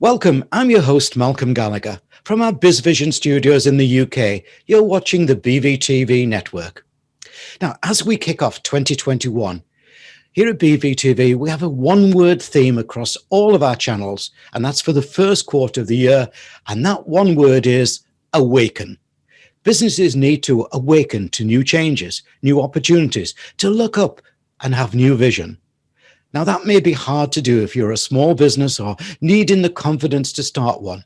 Welcome, I'm your host, Malcolm Gallagher. From our BizVision studios in the UK, you're watching the BVTV network. Now, as we kick off 2021, here at BVTV, we have a one-word theme across all of our channels, and that's for the first quarter of the year, and that one word is Awaken. Businesses need to awaken to new changes, new opportunities, to look up and have new vision. Now, that may be hard to do if you're a small business or needing the confidence to start one.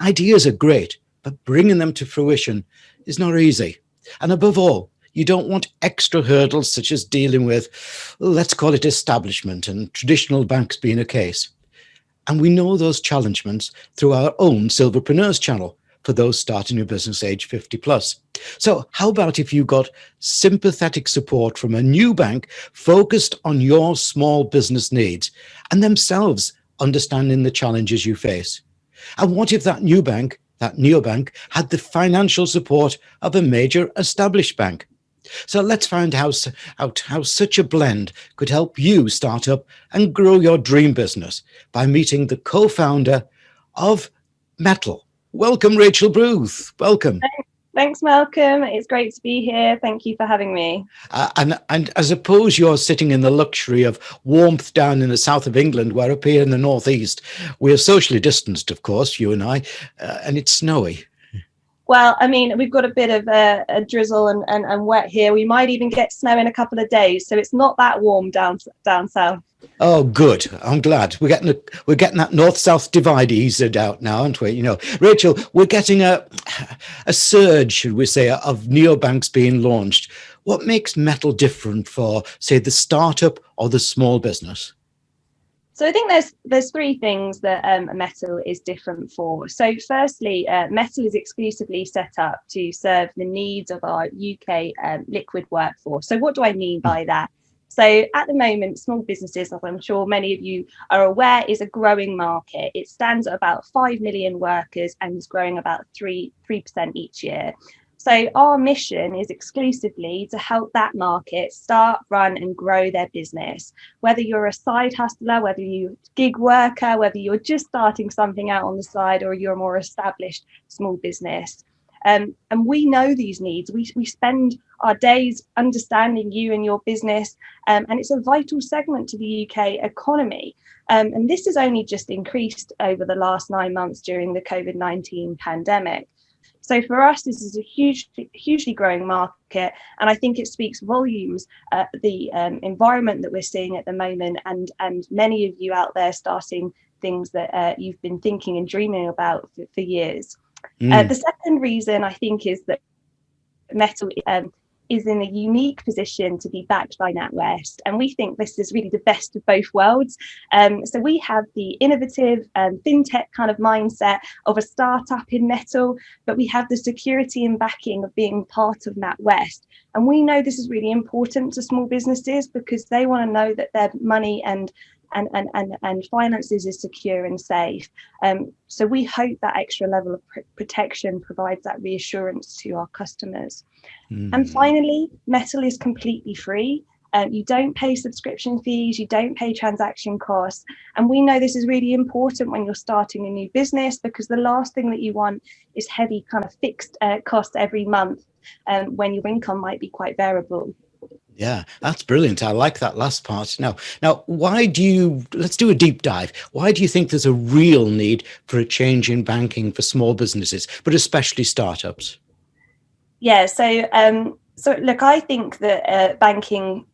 Ideas are great, but bringing them to fruition is not easy. And above all, you don't want extra hurdles such as dealing with, let's call it establishment and traditional banks being a case. And we know those challengements through our own Silverpreneurs channel for those starting a business age 50 plus. So how about if you got sympathetic support from a new bank focused on your small business needs and themselves understanding the challenges you face? And what if that new bank, that neobank, had the financial support of a major established bank? So let's find out how such a blend could help you start up and grow your dream business by meeting the co-founder of Metal. Welcome, Rachel Bruce. Welcome. Thanks, Malcolm. It's great to be here. Thank you for having me. And I suppose you're sitting in the luxury of warmth down in the south of England, where up here in the northeast, we're socially distanced, of course, you and I, and it's snowy. Well, I mean, we've got a bit of a drizzle and wet here. We might even get snow in a couple of days, so it's not that warm down south. Oh, good. I'm glad we're getting that north-south divide eased out now, aren't we? You know, Rachel, we're getting a surge, should we say, of neobanks being launched. What makes Metal different for, say, the startup or the small business? So I think there's three things that Metal is different for. So firstly, Metal is exclusively set up to serve the needs of our UK liquid workforce. So what do I mean by that? So at the moment, small businesses, as I'm sure many of you are aware, is a growing market. It stands at about 5 million workers and is growing about 3% each year. So our mission is exclusively to help that market start, run and grow their business. Whether you're a side hustler, whether you're a gig worker, whether you're just starting something out on the side or you're a more established small business. And we know these needs. We spend our days understanding you and your business, and it's a vital segment to the UK economy. And this has only just increased over the last 9 months during the COVID-19 pandemic. So for us, this is a hugely growing market, and I think it speaks volumes, the environment that we're seeing at the moment, and many of you out there starting things that you've been thinking and dreaming about for years. The second reason I think is that Metal is in a unique position to be backed by NatWest, and we think this is really the best of both worlds. So we have the innovative fintech kind of mindset of a startup in Metal, but we have the security and backing of being part of NatWest. And we know this is really important to small businesses because they want to know that their money and finances is secure and safe. So we hope that extra level of protection provides that reassurance to our customers. And finally, Metal is completely free. You don't pay subscription fees, you don't pay transaction costs. And we know this is really important when you're starting a new business, because the last thing that you want is heavy kind of fixed costs every month when your income might be quite variable. Yeah, that's brilliant. I like that last part. Now, let's do a deep dive. Why do you think there's a real need for a change in banking for small businesses, but especially startups? Yeah, so look, I think that banking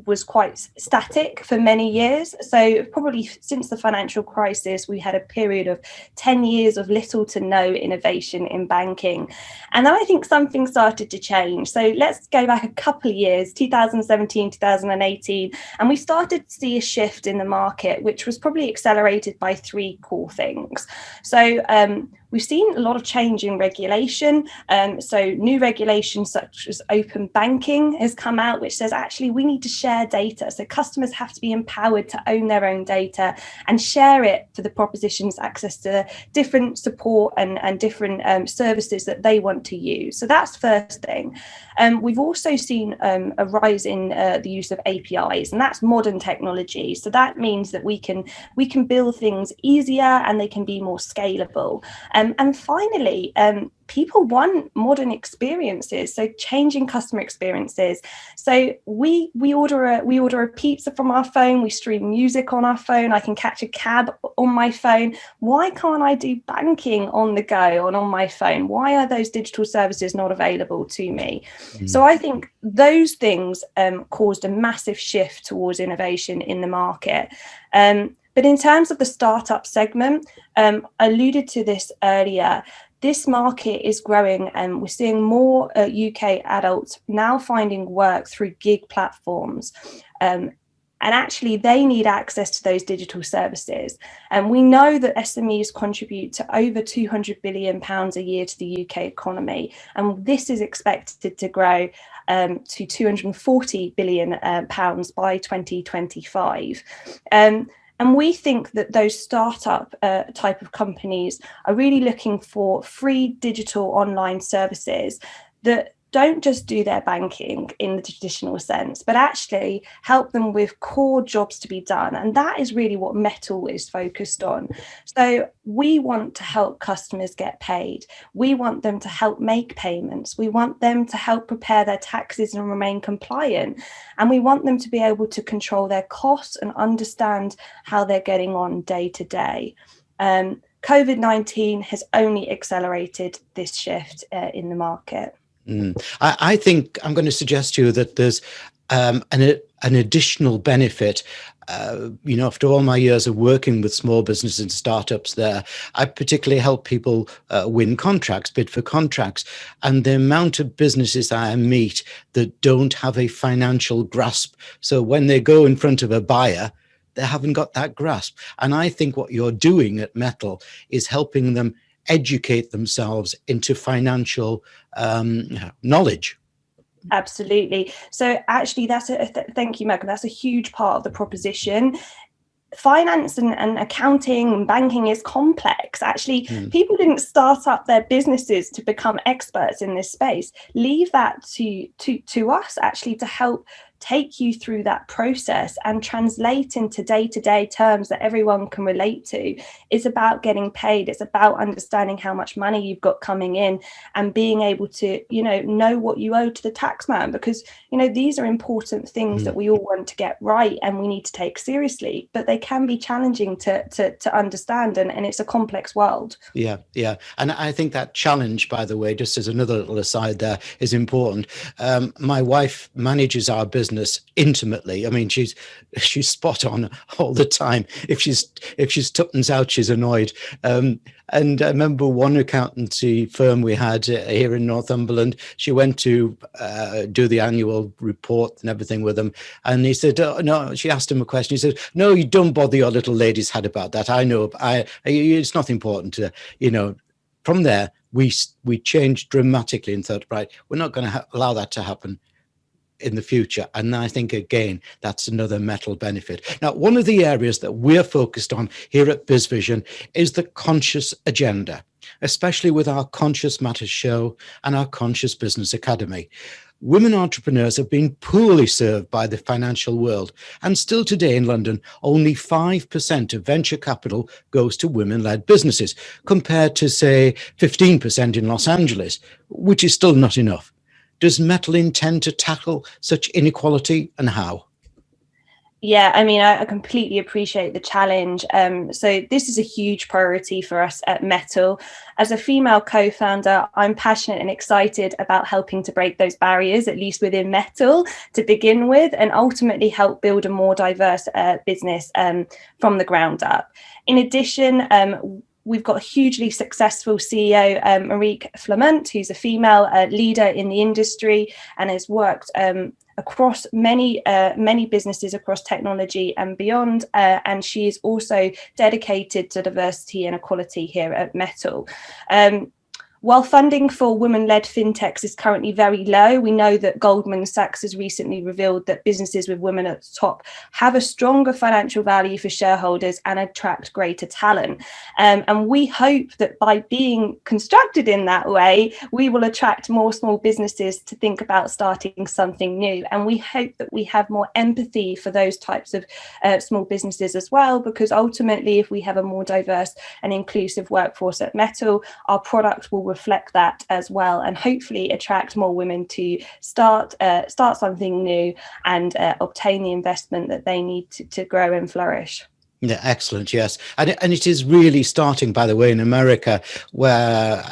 was quite static for many years. So probably since the financial crisis, we had a period of 10 years of little to no innovation in banking. And then I think something started to change. So let's go back a couple of years, 2017, 2018, and we started to see a shift in the market, which was probably accelerated by three core things. So We've seen a lot of change in regulation. So new regulation such as open banking has come out, which says actually we need to share data. So customers have to be empowered to own their own data and share it for the propositions, access to different support and different services that they want to use. So that's the first thing. We've also seen a rise in the use of APIs, and that's modern technology. So that means that we can build things easier and they can be more scalable. And finally, people want modern experiences, so changing customer experiences. So we order a pizza from our phone, we stream music on our phone, I can catch a cab on my phone. Why can't I do banking on the go and on my phone? Why are those digital services not available to me? So I think those things caused a massive shift towards innovation in the market. But in terms of the startup segment, I alluded to this earlier, this market is growing and we're seeing more UK adults now finding work through gig platforms. And actually, they need access to those digital services. And we know that SMEs contribute to over £200 billion a year to the UK economy. And this is expected to grow to £240 billion by 2025. And we think that those startup type of companies are really looking for free digital online services that don't just do their banking in the traditional sense, but actually help them with core jobs to be done. And that is really what Metal is focused on. So we want to help customers get paid. We want them to help make payments. We want them to help prepare their taxes and remain compliant. And we want them to be able to control their costs and understand how they're getting on day to day. COVID-19 has only accelerated this shift in the market. I think I'm going to suggest to you that there's an additional benefit. After all my years of working with small businesses and startups there, I particularly help people win contracts, bid for contracts. And the amount of businesses I meet that don't have a financial grasp. So when they go in front of a buyer, they haven't got that grasp. And I think what you're doing at Metal is helping them educate themselves into financial knowledge. Absolutely. So actually, thank you, Malcolm. That's a huge part of the proposition. Finance and accounting and banking is complex. Actually, people didn't start up their businesses to become experts in this space. Leave that to us actually to help take you through that process and translate into day-to-day terms that everyone can relate to. It's about getting paid. It's about understanding how much money you've got coming in and being able to, know what you owe to the taxman, because, these are important things that we all want to get right and we need to take seriously, but they can be challenging to understand, and it's a complex world. Yeah. And I think that challenge, by the way, just as another little aside there, is important. My wife manages our business intimately. I mean, she's spot on all the time. If she's tuppence out, she's annoyed. And I remember one accountancy firm we had here in Northumberland, she went to do the annual report and everything with them. And he said, oh, no, she asked him a question. He said, no, you don't bother your little lady's head about that. I know, it's not important to, From there, we changed dramatically and thought, right, we're not going to allow that to happen in the future. And I think, again, that's another Metal benefit. Now, one of the areas that we're focused on here at BizVision is the conscious agenda, especially with our Conscious Matters show and our Conscious Business Academy. Women entrepreneurs have been poorly served by the financial world, and still today in London, only 5% of venture capital goes to women-led businesses, compared to, say, 15% in Los Angeles, which is still not enough. Does Metal intend to tackle such inequality, and how? Yeah, I mean, I completely appreciate the challenge. So this is a huge priority for us at Metal. As a female co-founder, I'm passionate and excited about helping to break those barriers, at least within Metal to begin with, and ultimately help build a more diverse business from the ground up. In addition, we've got a hugely successful CEO, Marique Flamant, who's a female leader in the industry and has worked across many businesses across technology and beyond, and she is also dedicated to diversity and equality here at Metal. While funding for women-led fintechs is currently very low, we know that Goldman Sachs has recently revealed that businesses with women at the top have a stronger financial value for shareholders and attract greater talent. And we hope that by being constructed in that way, we will attract more small businesses to think about starting something new. And we hope that we have more empathy for those types of small businesses as well, because ultimately, if we have a more diverse and inclusive workforce at Metal, our product will reflect that as well, and hopefully attract more women to start something new and obtain the investment that they need to grow and flourish. Yeah, excellent. Yes. And it is really starting, by the way, in America, where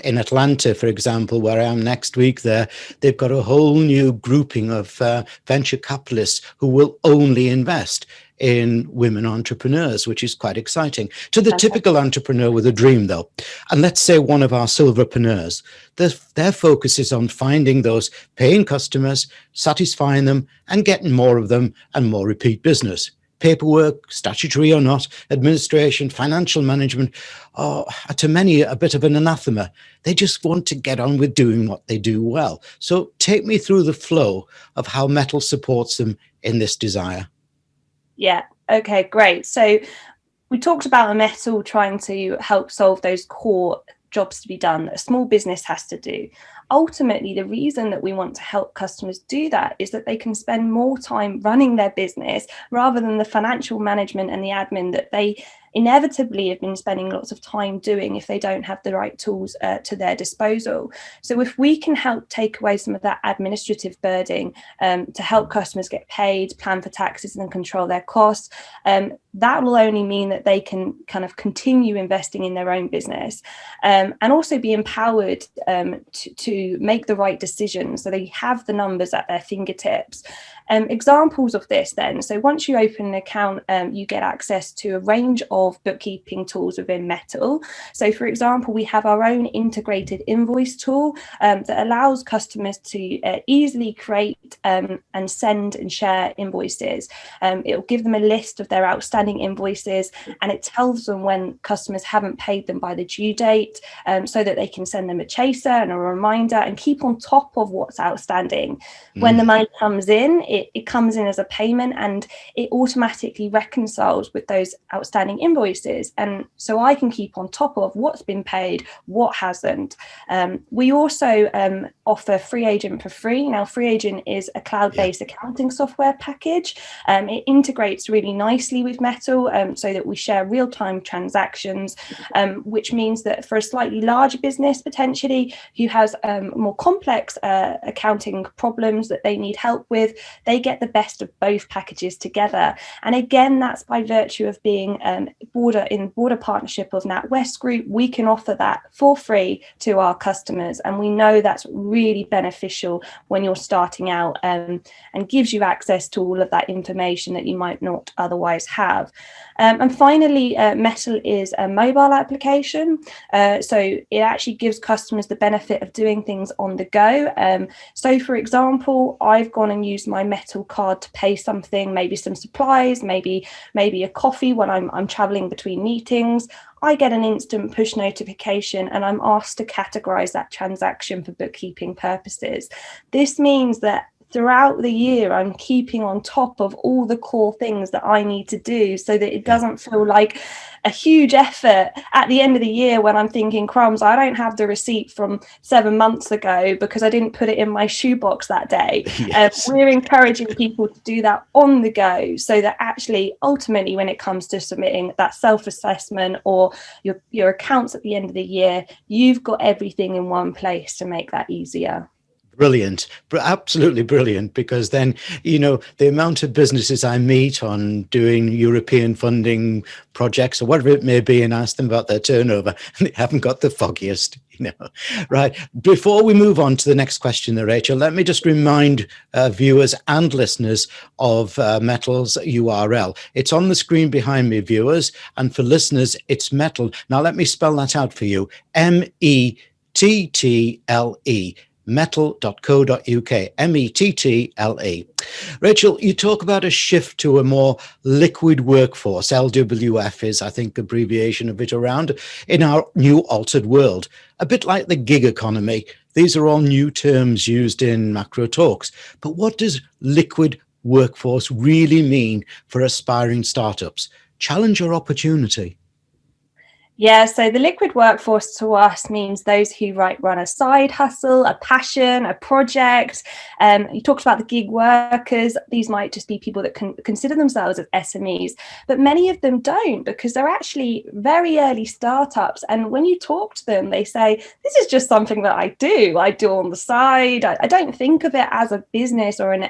in Atlanta, for example, where I am next week there, they've got a whole new grouping of venture capitalists who will only invest in women entrepreneurs, which is quite exciting. To the typical entrepreneur with a dream, though, and let's say one of our Silverpreneurs, their focus is on finding those paying customers, satisfying them, and getting more of them and more repeat business. Paperwork, statutory or not, administration, financial management, are to many a bit of an anathema. They just want to get on with doing what they do well. So take me through the flow of how Metal supports them in this desire. Yeah, okay, great. So we talked about Metal trying to help solve those core jobs to be done that a small business has to do. Ultimately, the reason that we want to help customers do that is that they can spend more time running their business rather than the financial management and the admin that they inevitably have been spending lots of time doing if they don't have the right tools to their disposal. So if we can help take away some of that administrative burden to help customers get paid, plan for taxes and control their costs, that will only mean that they can kind of continue investing in their own business and also be empowered to make the right decisions so they have the numbers at their fingertips. Examples of this then, so once you open an account, you get access to a range of bookkeeping tools within Metal. So for example, we have our own integrated invoice tool that allows customers to easily create and send and share invoices. It will give them a list of their outstanding invoices, and it tells them when customers haven't paid them by the due date, so that they can send them a chaser and a reminder and keep on top of what's outstanding. When the money comes in, it comes in as a payment and it automatically reconciles with those outstanding invoices. And so I can keep on top of what's been paid, what hasn't. We also offer Free Agent for free. Now, Free Agent is a cloud-based accounting software package. It integrates really nicely with Metal so that we share real-time transactions, which means that for a slightly larger business, potentially, who has more complex accounting problems that they need help with, they get the best of both packages together. And again, that's by virtue of being border partnership of NatWest Group. We can offer that for free to our customers, and we know that's really beneficial when you're starting out and gives you access to all of that information that you might not otherwise have. And finally, Metal is a mobile application, so it actually gives customers the benefit of doing things on the go. So for example, I've gone and used my Metal card to pay something, maybe some supplies, maybe a coffee when I'm traveling between meetings. I get an instant push notification and I'm asked to categorize that transaction for bookkeeping purposes. This means that throughout the year, I'm keeping on top of all the core things that I need to do so that it doesn't feel like a huge effort at the end of the year when I'm thinking, crumbs, I don't have the receipt from 7 months ago because I didn't put it in my shoebox that day. Yes. We're encouraging people to do that on the go so that actually, ultimately, when it comes to submitting that self-assessment or your accounts at the end of the year, you've got everything in one place to make that easier. Brilliant, absolutely brilliant, because then, the amount of businesses I meet on doing European funding projects or whatever it may be and ask them about their turnover, and they haven't got the foggiest, Right. Before we move on to the next question there, Rachel, let me just remind viewers and listeners of Metal's URL. It's on the screen behind me, viewers, and for listeners, it's Metal. Now, let me spell that out for you. METTLE. mettle.co.uk, METTLE. Rachel, you talk about a shift to a more liquid workforce. LWF is, I think, abbreviation of it around in our new altered world, a bit like the gig economy. These are all new terms used in macro talks. But what does liquid workforce really mean for aspiring startups? Challenge or opportunity? Yeah, so the liquid workforce to us means those who run a side hustle, a passion, a project. You talked about the gig workers. These might just be people that can consider themselves as SMEs, but many of them don't, because they're actually very early startups. And when you talk to them, they say, this is just something that I do on the side. I don't think of it as a business or an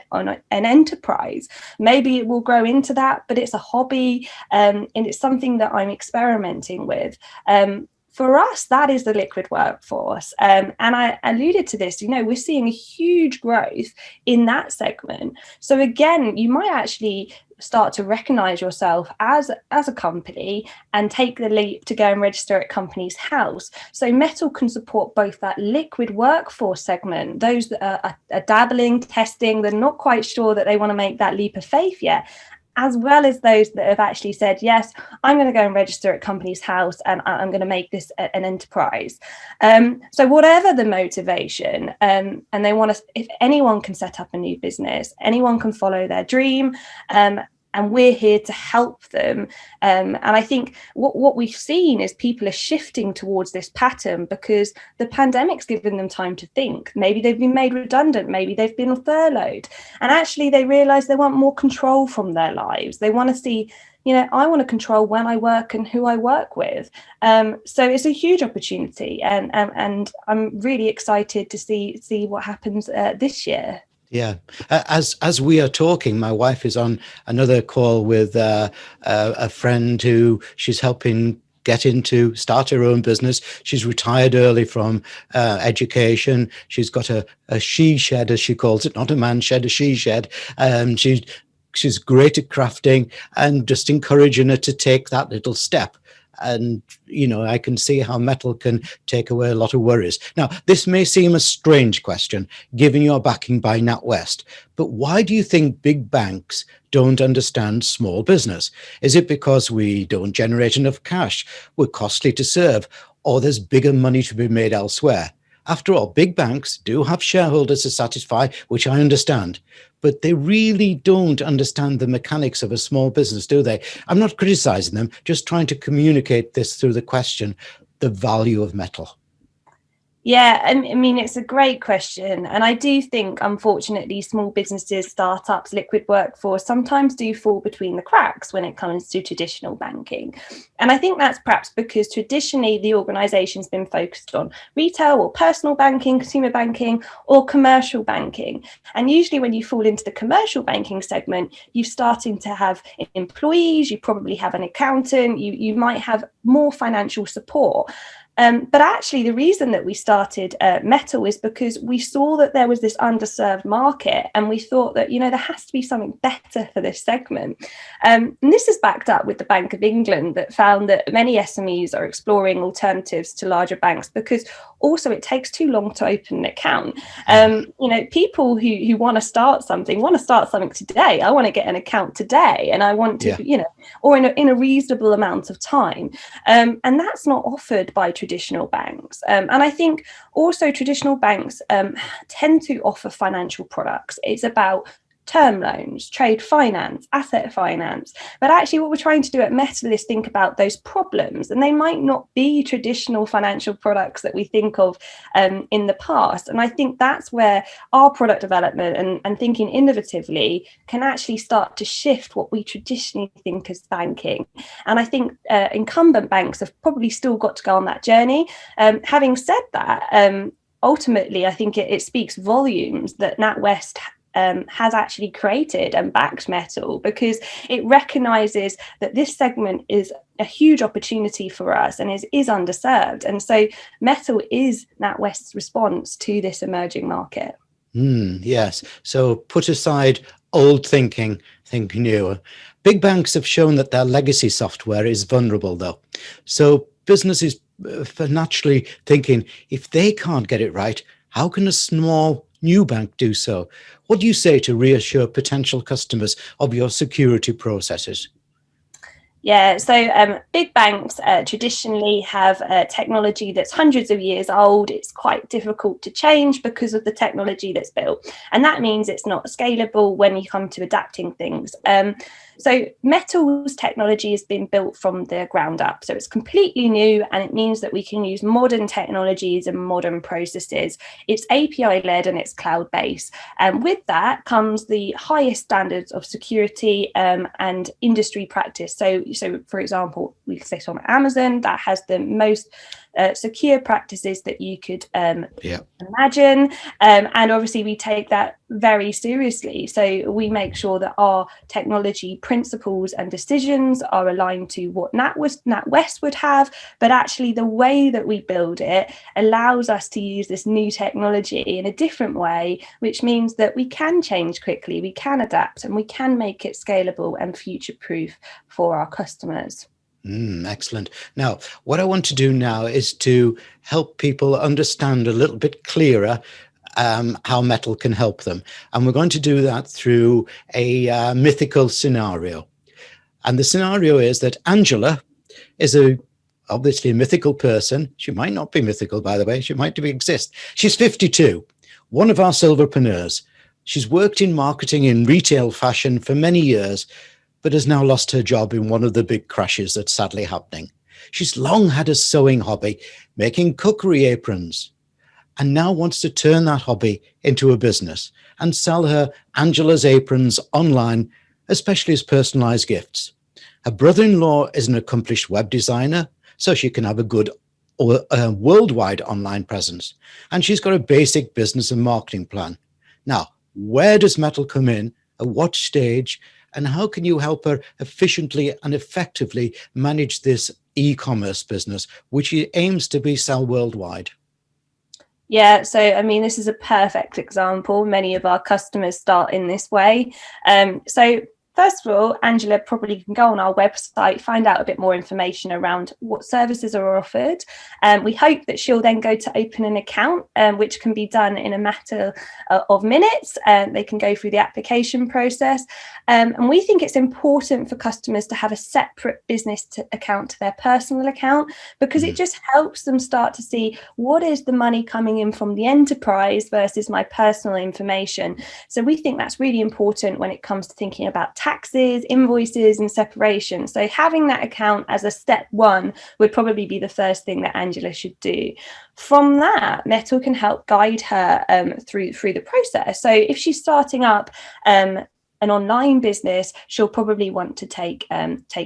enterprise. Maybe it will grow into that, but it's a hobby, and it's something that I'm experimenting with. For us, that is the liquid workforce. And I alluded to this, we're seeing a huge growth in that segment. So again, you might actually start to recognize yourself as a company and take the leap to go and register at Companies House. So Mettle can support both that liquid workforce segment, those that are dabbling, testing, they're not quite sure that they want to make that leap of faith yet, as well as those that have actually said, yes, I'm going to go and register at Companies House and I'm going to make this an enterprise. So whatever the motivation, and they want to, if anyone can set up a new business, anyone can follow their dream, and we're here to help them. And I think what we've seen is people are shifting towards this pattern because the pandemic's given them time to think. Maybe they've been made redundant, maybe they've been furloughed. And actually they realise they want more control from their lives. They want to see, I want to control when I work and who I work with. So it's a huge opportunity. And I'm really excited to see what happens this year. Yeah. As we are talking, my wife is on another call with a friend who she's helping start her own business. She's retired early from education. She's got a she shed, as she calls it, not a man shed, a she shed. She's great at crafting, and just encouraging her to take that little step. And, I can see how Mettle can take away a lot of worries. Now, this may seem a strange question, given your backing by NatWest, but why do you think big banks don't understand small business? Is it because we don't generate enough cash, we're costly to serve, or there's bigger money to be made elsewhere? After all, big banks do have shareholders to satisfy, which I understand, but they really don't understand the mechanics of a small business, do they? I'm not criticizing them, just trying to communicate this through the question, the value of Mettle. Yeah, I mean, it's a great question. And I do think, unfortunately, small businesses, startups, liquid workforce sometimes do fall between the cracks when it comes to traditional banking. And I think that's perhaps because traditionally the organisation's been focused on retail or personal banking, consumer banking, or commercial banking. And usually when you fall into the commercial banking segment, you're starting to have employees, you probably have an accountant, you might have more financial support. But actually, the reason that we started Mettle is because we saw that there was this underserved market, and we thought that, there has to be something better for this segment. And this is backed up with the Bank of England, that found that many SMEs are exploring alternatives to larger banks because also it takes too long to open an account. People who want to start something today. I want to get an account today, and I want to, or in a reasonable amount of time. And that's not offered by traditional banks. And I think also traditional banks tend to offer financial products. It's about term loans, trade finance, asset finance. But actually what we're trying to do at Mettle is think about those problems, and they might not be traditional financial products that we think of in the past. And I think that's where our product development and thinking innovatively can actually start to shift what we traditionally think as banking. And I think incumbent banks have probably still got to go on that journey. Having said that, ultimately, I think it speaks volumes that NatWest has actually created and backed Mettle, because it recognises that this segment is a huge opportunity for us and is underserved. And so Mettle is NatWest's response to this emerging market. Yes. So put aside old thinking, think new. Big banks have shown that their legacy software is vulnerable, though. So businesses for naturally thinking, if they can't get it right, How can a small new bank do so? What do you say to reassure potential customers of your security processes? Yeah, so big banks traditionally have technology that's hundreds of years old. It's quite difficult to change because of the technology that's built. And that means it's not scalable when you come to adapting things. So Metal's technology has been built from the ground up. So it's completely new, and it means that we can use modern technologies and modern processes. It's API-led and it's cloud-based. And with that comes the highest standards of security and industry practice. So for example, we sit on Amazon, that has the most secure practices that you could imagine. And obviously we take that very seriously. So we make sure that our technology principles and decisions are aligned to what NatWest would have, but actually the way that we build it allows us to use this new technology in a different way, which means that we can change quickly, we can adapt, and we can make it scalable and future-proof for our customers. Excellent. Now, what I want to do now is to help people understand a little bit clearer how metal can help them. And we're going to do that through a mythical scenario. And the scenario is that Angela is obviously a mythical person. She might not be mythical, by the way. She might exist. She's 52, one of our Silverpreneurs. She's worked in marketing in retail fashion for many years, but has now lost her job in one of the big crashes that's sadly happening. She's long had a sewing hobby, making cookery aprons, and now wants to turn that hobby into a business and sell her Angela's aprons online, especially as personalized gifts. Her brother-in-law is an accomplished web designer, so she can have a good worldwide online presence. And she's got a basic business and marketing plan. Now, where does metal come in? At what stage? And how can you help her efficiently and effectively manage this e-commerce business, which she aims to be sell worldwide? Yeah, so I mean, this is a perfect example. Many of our customers start in this way. So first of all, Angela probably can go on our website, find out a bit more information around what services are offered. We hope that she'll then go to open an account, which can be done in a matter of minutes. They can go through the application process. And we think it's important for customers to have a separate business account to their personal account, because it just helps them start to see what is the money coming in from the enterprise versus my personal information. So we think that's really important when it comes to thinking about taxes, invoices, and separation. So having that account as a step one would probably be the first thing that Angela should do. From that, Metal can help guide her through the process. So if she's starting up an online business, she'll probably want to take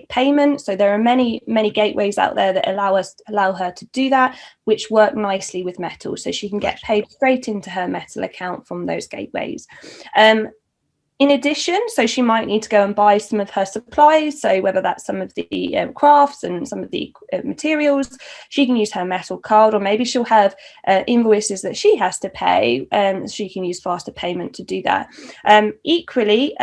payment. So there are many gateways out there that allow her to do that, which work nicely with Metal. So she can get paid straight into her Metal account from those gateways. In addition, so she might need to go and buy some of her supplies. So whether that's some of the crafts and some of the materials, she can use her Metal card, or maybe she'll have invoices that she has to pay. She can use faster payment to do that. Equally,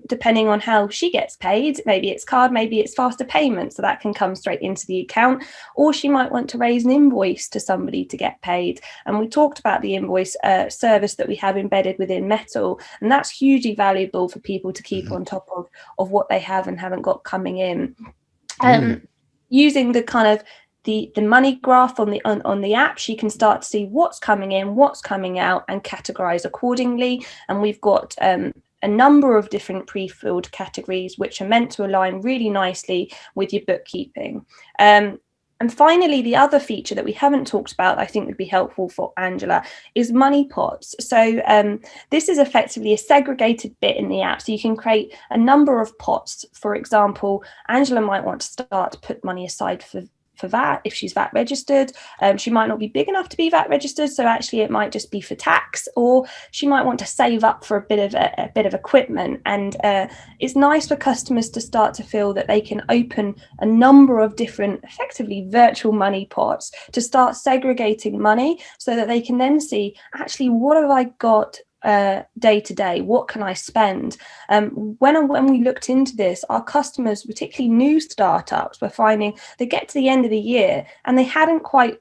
depending on how she gets paid, maybe it's card, maybe it's faster payment. So that can come straight into the account, or she might want to raise an invoice to somebody to get paid. And we talked about the invoice service that we have embedded within Metal, and that's hugely valuable for people to keep on top of what they have and haven't got coming in. Using the kind of the money graph on the app, she can start to see what's coming in, what's coming out, and categorize accordingly. And we've got a number of different pre-filled categories which are meant to align really nicely with your bookkeeping. And finally, the other feature that we haven't talked about, I think would be helpful for Angela, is money pots. So this is effectively a segregated bit in the app. So you can create a number of pots. For example, Angela might want to start to put money aside for VAT if she's VAT registered. She might not be big enough to be VAT registered, so actually it might just be for tax, or she might want to save up for a bit of equipment. And it's nice for customers to start to feel that they can open a number of different, effectively virtual money pots, to start segregating money, so that they can then see, actually, what have I got day to day, what can I spend? When we looked into this, our customers, particularly new startups, were finding they get to the end of the year and they hadn't quite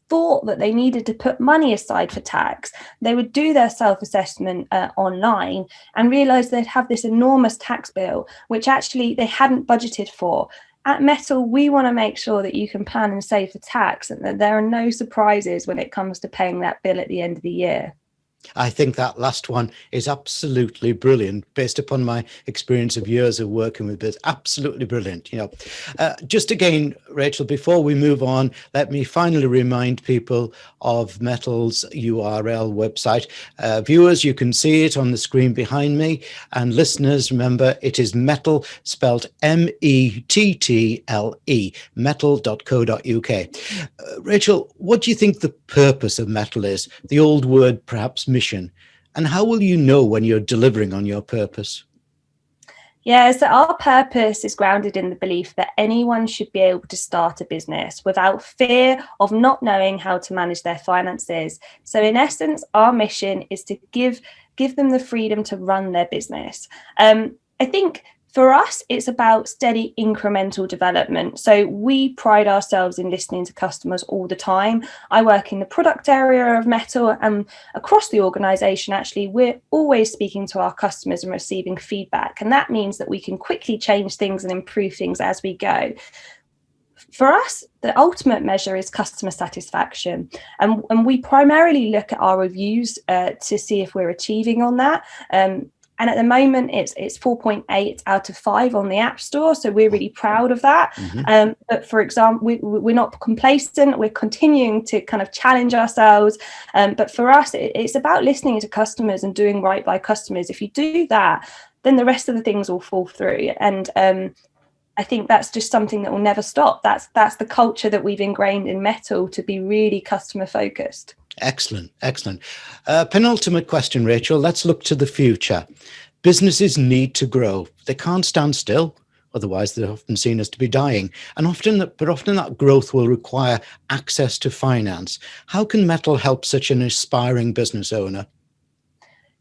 thought that they needed to put money aside for tax, they would do their self-assessment online and realize they'd have this enormous tax bill, which actually they hadn't budgeted for. At Metal, we want to make sure that you can plan and save for tax and that there are no surprises when it comes to paying that bill at the end of the year. I think that last one is absolutely brilliant, based upon my experience of years of working with this. Absolutely brilliant. Just again, Rachel, before we move on, let me finally remind people of Metal's URL website. Viewers, you can see it on the screen behind me, and listeners, remember, it is Metal, spelled METTLE, metal.co.uk. Rachel, what do you think the purpose of Metal is? The old word, perhaps, mission, and how will you know when you're delivering on your purpose? Yeah, so our purpose is grounded in the belief that anyone should be able to start a business without fear of not knowing how to manage their finances. So in essence, our mission is to give them the freedom to run their business. I think for us, it's about steady incremental development. So we pride ourselves in listening to customers all the time. I work in the product area of Metal, and across the organization, actually, we're always speaking to our customers and receiving feedback. And that means that we can quickly change things and improve things as we go. For us, the ultimate measure is customer satisfaction. And we primarily look at our reviews to see if we're achieving on that. And at the moment, it's 4.8 out of 5 on the App Store. So we're really proud of that. Mm-hmm. But for example, we're not complacent. We're continuing to kind of challenge ourselves. But for us, it's about listening to customers and doing right by customers. If you do that, then the rest of the things will fall through. And I think that's just something that will never stop. That's the culture that we've ingrained in Metal, to be really customer focused. Excellent, excellent. Penultimate question, Rachel. Let's look to the future. Businesses need to grow. They can't stand still. Otherwise, they're often seen as to be dying. And often that growth will require access to finance. How can Metal help such an aspiring business owner?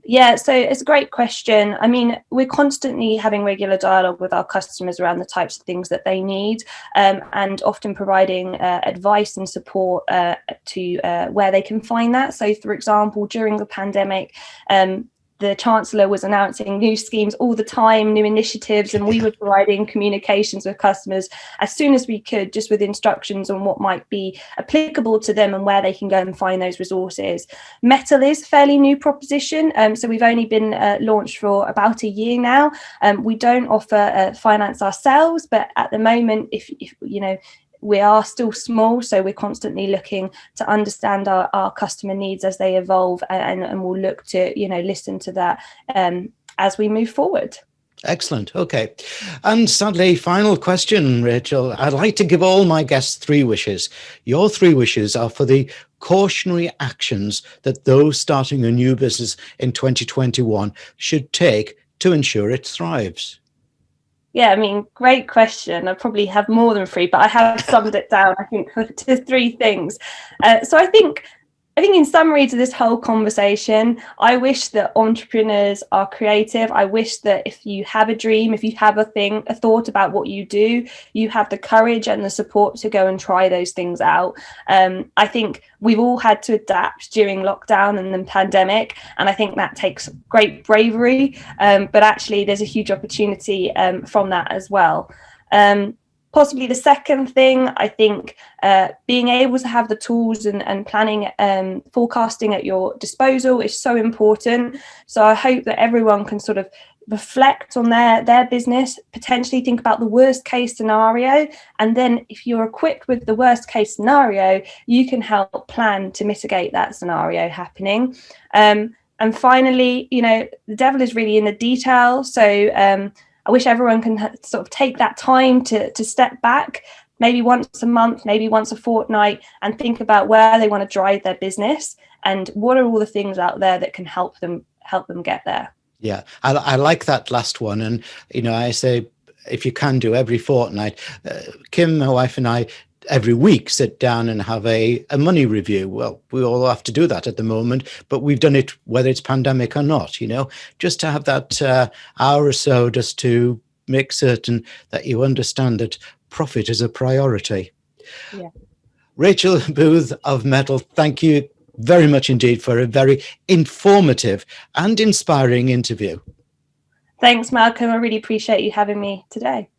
Yeah, so it's a great question. I mean, we're constantly having regular dialogue with our customers around the types of things that they need, and often providing advice and support to where they can find that. So, for example, during the pandemic, the Chancellor was announcing new schemes all the time, new initiatives, and we were providing communications with customers as soon as we could, just with instructions on what might be applicable to them and where they can go and find those resources. Metal is a fairly new proposition, so we've only been launched for about a year now. We don't offer finance ourselves, but at the moment, if you know, we are still small, so we're constantly looking to understand our customer needs as they evolve, and we'll look to, listen to that as we move forward. Excellent. Okay. And sadly, final question, Rachel. I'd like to give all my guests 3 wishes. Your 3 wishes are for the cautionary actions that those starting a new business in 2021 should take to ensure it thrives. Yeah, I mean, great question. I probably have more than 3, but I have summed it down, I think, to 3 things. So I think in summary to this whole conversation, I wish that entrepreneurs are creative. I wish that if you have a dream, if you have a thought about what you do, you have the courage and the support to go and try those things out. I think we've all had to adapt during lockdown and the pandemic, and I think that takes great bravery. But actually, there's a huge opportunity from that as well. Possibly the second thing, I think being able to have the tools and planning, forecasting at your disposal is so important. So I hope that everyone can sort of reflect on their business, potentially think about the worst case scenario. And then if you're equipped with the worst case scenario, you can help plan to mitigate that scenario happening. And finally, the devil is really in the detail. So I wish everyone can sort of take that time to step back, maybe once a month, maybe once a fortnight, and think about where they want to drive their business and what are all the things out there that can help them get there. Yeah, I like that last one. And, I say, if you can do every fortnight, Kim, my wife, and I, every week sit down and have a money review. Well, we all have to do that at the moment, but we've done it whether it's pandemic or not, just to have that hour or so just to make certain that you understand that profit is a priority. Yeah. Rachel Booth of Metal, thank you very much indeed for a very informative and inspiring interview. Thanks, Malcolm. I really appreciate you having me today.